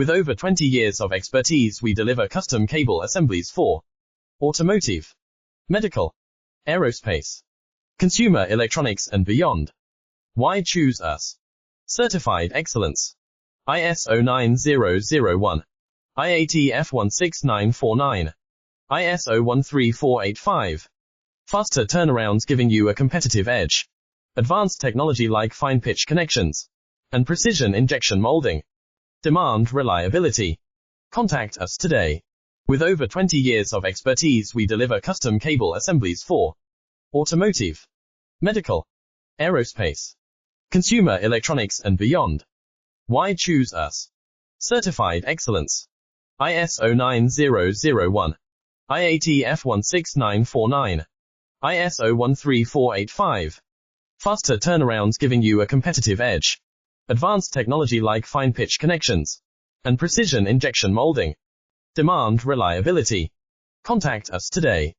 With over 20 years of expertise, we deliver custom cable assemblies for automotive, medical, aerospace, consumer electronics and beyond. Why choose us? Certified excellence. ISO 9001, IATF 16949, ISO 13485. Faster turnarounds giving you a competitive edge. Advanced technology like fine pitch connections and precision injection molding. Demand reliability. Contact us today. With over 20 years of expertise, we deliver custom cable assemblies for automotive, medical, aerospace, consumer electronics and beyond. Why choose us? Certified excellence. ISO 9001, IATF 16949, ISO 13485. Faster turnarounds giving you a competitive edge. Advanced technology like fine pitch connections and precision injection molding. Demand reliability. Contact us today.